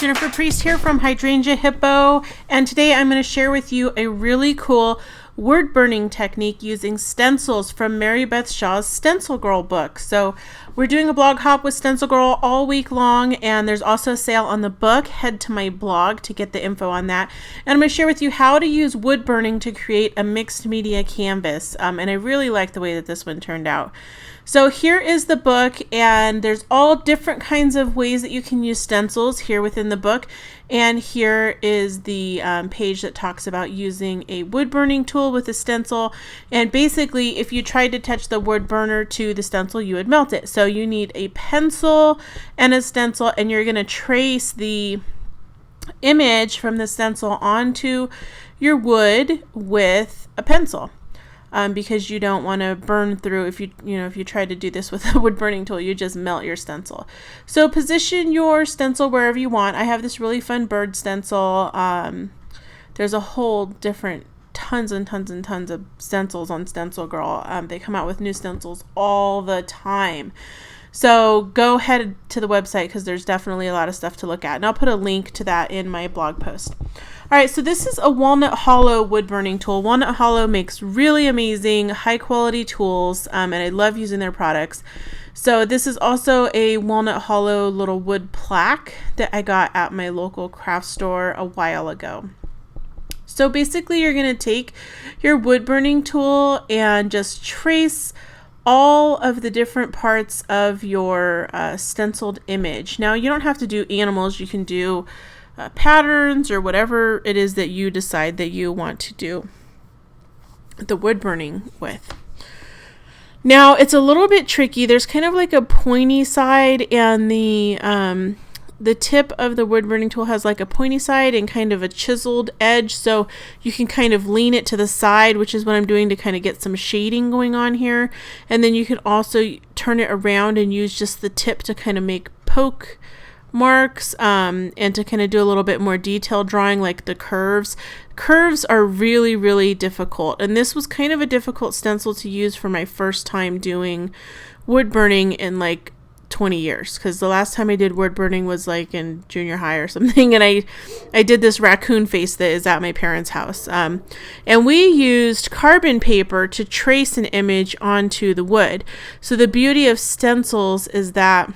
Jennifer Priest here from Hydrangea Hippo, and today I'm going to share with you a really cool word burning technique using stencils from Mary Beth Shaw's Stencil Girl book. So we're doing a blog hop with Stencil Girl all week long, and there's also a sale on the book. Head to my blog to get the info on that. And I'm going to share with you how to use wood burning to create a mixed media canvas. And I really like the way that this one turned out. So here is the book, and there's all different kinds of ways that you can use stencils here within the book. And here is the page that talks about using a wood burning tool with a stencil. And basically, if you tried to touch the wood burner to the stencil, you would melt it. So you need a pencil and a stencil, and you're going to trace the image from the stencil onto your wood with a pencil. Because you don't want to burn through. If you try to do this with a wood burning tool, you just melt your stencil. So position your stencil wherever you want. I have this really fun bird stencil. There's a whole different tons and tons and tons of stencils on Stencil Girl. They come out with new stencils all the time. So go ahead to the website because there's definitely a lot of stuff to look at. And I'll put a link to that in my blog post. All right, so this is a walnut hollow wood burning tool. Walnut Hollow makes really amazing, high quality tools, and I love using their products. So this is also a walnut hollow little wood plaque that I got at my local craft store a while ago. So basically you're going to take your wood burning tool and just trace all of the different parts of your stenciled image. Now you don't have to do animals, you can do patterns or whatever it is that you decide that you want to do the wood burning with. Now it's a little bit tricky. There's kind of like a pointy side, and the tip of the wood burning tool has like a pointy side and kind of a chiseled edge, so you can kind of lean it to the side, which is what I'm doing to kind of get some shading going on here. And then you can also turn it around and use just the tip to kind of make poke marks, and to kind of do a little bit more detailed drawing, like the curves. Curves are really, really difficult, and this was kind of a difficult stencil to use for my first time doing wood burning in like 20 years, because the last time I did wood burning was like in junior high or something, and I did this raccoon face that is at my parents' house, and we used carbon paper to trace an image onto the wood. So the beauty of stencils is that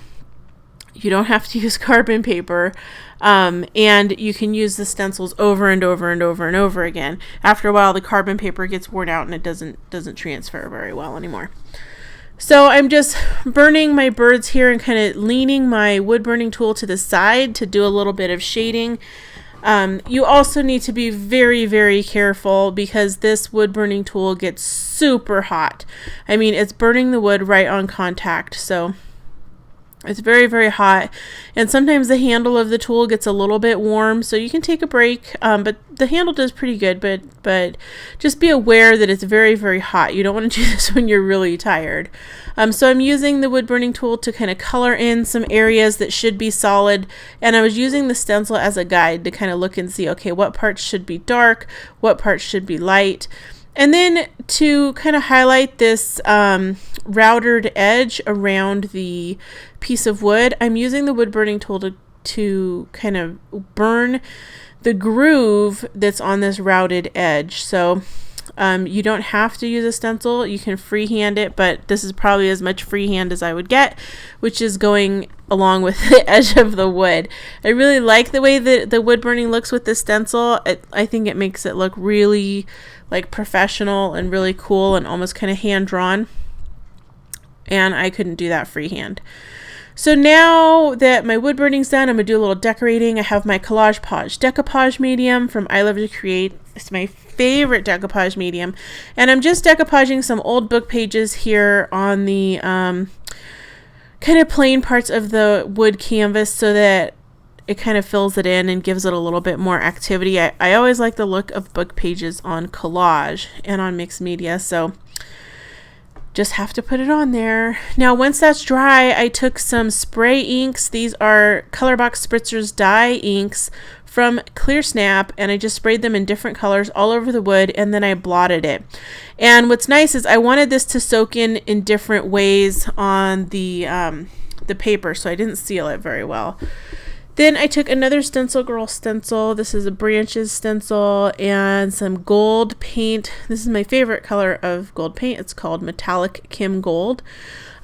you don't have to use carbon paper, and you can use the stencils over and over and over and over again. After a while, the carbon paper gets worn out and it doesn't transfer very well anymore. So I'm just burning my birds here and kind of leaning my wood burning tool to the side to do a little bit of shading. You also need to be very, very careful because this wood burning tool gets super hot. I mean, it's burning the wood right on contact, so it's very, very hot, and sometimes the handle of the tool gets a little bit warm, so you can take a break, but the handle does pretty good, but just be aware that it's very, very hot. You don't want to do this when you're really tired. So I'm using the wood burning tool to kind of color in some areas that should be solid, and I was using the stencil as a guide to kind of look and see, okay, what parts should be dark, what parts should be light. And then to kind of highlight this routed edge around the piece of wood, I'm using the wood burning tool to kind of burn the groove that's on this routed edge. So you don't have to use a stencil. You can freehand it, but this is probably as much freehand as I would get, which is going along with the edge of the wood. I really like the way that the wood burning looks with the stencil. I think it makes it look really like professional and really cool and almost kind of hand drawn. And I couldn't do that freehand. So now that my wood burning's done, I'm going to do a little decorating. I have my Collage Page decoupage medium from I Love to Create. It's my favorite decoupage medium. And I'm just decoupaging some old book pages here on the kind of plain parts of the wood canvas so that it kind of fills it in and gives it a little bit more activity. I always like the look of book pages on collage and on mixed media, so just have to put it on there. Now once that's dry, I took some spray inks. These are Colorbox Spritzers dye inks from Clear Snap, and I just sprayed them in different colors all over the wood, and then I blotted it. And what's nice is I wanted this to soak in different ways on the paper, so I didn't seal it very well. Then I took another Stencil Girl stencil. This is a branches stencil and some gold paint. This is my favorite color of gold paint. It's called Metallic Kim Gold.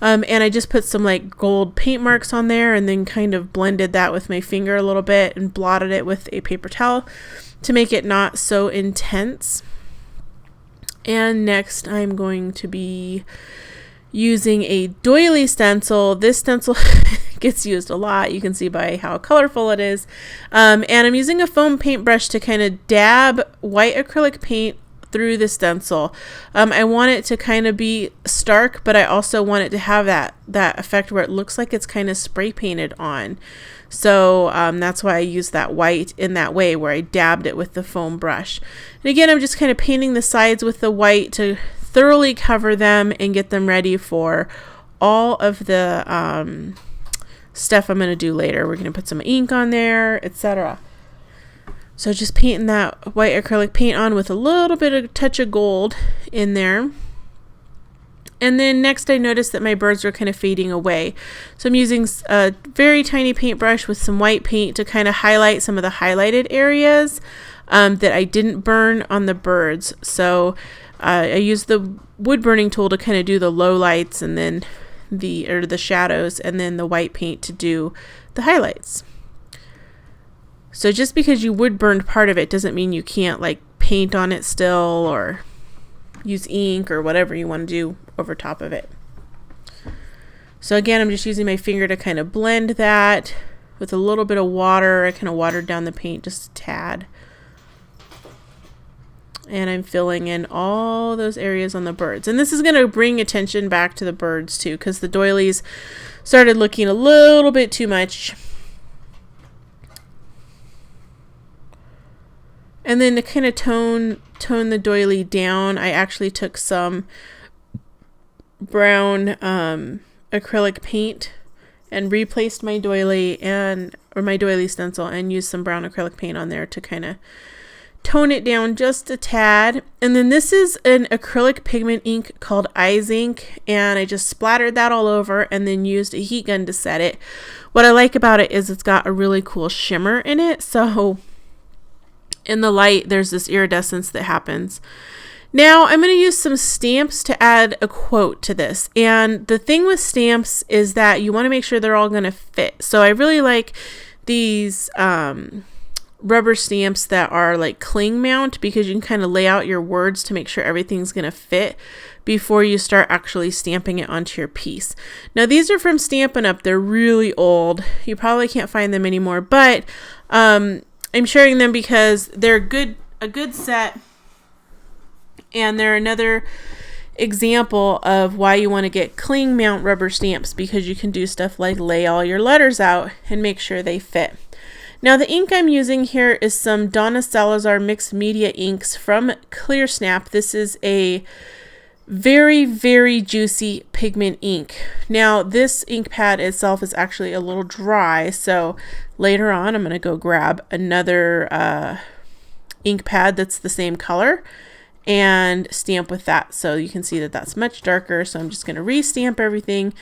And I just put some like gold paint marks on there and then kind of blended that with my finger a little bit and blotted it with a paper towel to make it not so intense. And next I'm going to be using a doily stencil. This stencil gets used a lot. You can see by how colorful it is. And I'm using a foam paintbrush to kind of dab white acrylic paint through the stencil. I want it to kind of be stark, but I also want it to have that effect where it looks like it's kind of spray painted on. So that's why I use that white in that way, where I dabbed it with the foam brush. And again, I'm just kind of painting the sides with the white to thoroughly cover them and get them ready for all of the stuff I'm going to do later. We're going to put some ink on there, etc. So just painting that white acrylic paint on with a little bit of a touch of gold in there. And then next I noticed that my birds were kind of fading away. So I'm using a very tiny paintbrush with some white paint to kind of highlight some of the highlighted areas that I didn't burn on the birds. So I used the wood burning tool to kind of do the low lights and then the shadows, and then the white paint to do the highlights. So just because you wood burned part of it doesn't mean you can't like paint on it still or use ink or whatever you want to do over top of it. So again, I'm just using my finger to kind of blend that with a little bit of water. I kind of watered down the paint just a tad. And I'm filling in all those areas on the birds. And this is going to bring attention back to the birds too, because the doilies started looking a little bit too much. And then to kind of tone the doily down, I actually took some brown acrylic paint and replaced my doily or my doily stencil and used some brown acrylic paint on there to kind of tone it down just a tad. And then this is an acrylic pigment ink called Eyes ink, and I just splattered that all over and then used a heat gun to set it. What I like about it is it's got a really cool shimmer in it, so in the light there's this iridescence that happens. Now I'm going to use some stamps to add a quote to this, and the thing with stamps is that you want to make sure they're all going to fit. So I really like these rubber stamps that are like cling mount, because you can kind of lay out your words to make sure everything's going to fit before you start actually stamping it onto your piece. Now these are from Stampin' Up. They're really old. You probably can't find them anymore, but I'm sharing them because they're a good set, and they're another example of why you want to get cling mount rubber stamps, because you can do stuff like lay all your letters out and make sure they fit. Now the ink I'm using here is some Donna Salazar mixed media inks from Clear Snap. This is a very, very juicy pigment ink. Now this ink pad itself is actually a little dry, so later on I'm going to go grab another ink pad that's the same color and stamp with that. So you can see that that's much darker. So I'm just going to re-stamp everything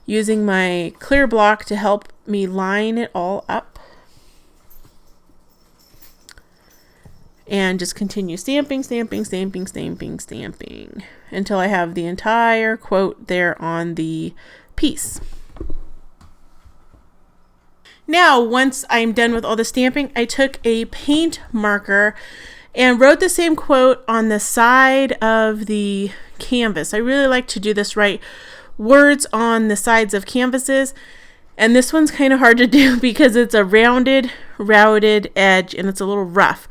using my clear block to help me line it all up. And just continue stamping until I have the entire quote there on the piece. Now, once I'm done with all the stamping, I took a paint marker and wrote the same quote on the side of the canvas. I really like to do this, write words on the sides of canvases. And this one's kind of hard to do because it's a rounded edge and it's a little rough.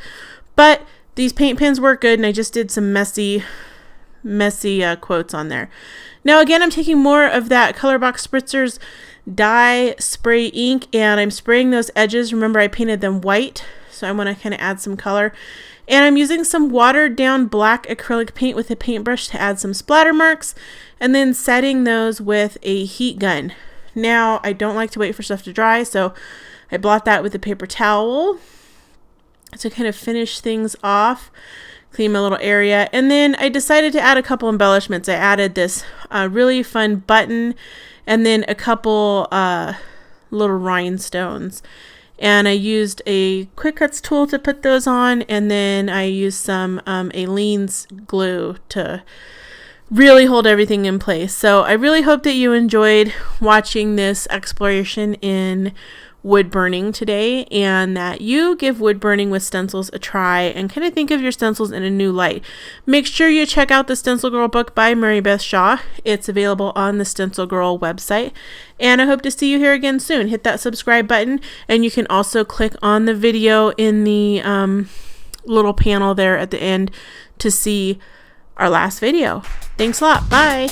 But these paint pens work good, and I just did some messy quotes on there. Now again, I'm taking more of that Colorbox Spritzers dye spray ink, and I'm spraying those edges. Remember, I painted them white, so I want to kind of add some color. And I'm using some watered down black acrylic paint with a paintbrush to add some splatter marks, and then setting those with a heat gun. Now, I don't like to wait for stuff to dry, so I blot that with a paper towel to kind of finish things off, clean my little area. And then I decided to add a couple embellishments. I added this really fun button and then a couple little rhinestones. and I used a quick cuts tool to put those on, and then I used some Aleene's glue to really hold everything in place. So I really hope that you enjoyed watching this exploration in wood burning today, and that you give wood burning with stencils a try and kind of think of your stencils in a new light. Make sure you check out the Stencil Girl book by Mary Beth Shaw. It's available on the Stencil Girl website, and I hope to see you here again soon. Hit that subscribe button, and you can also click on the video in the little panel there at the end to see our last video. Thanks a lot. Bye.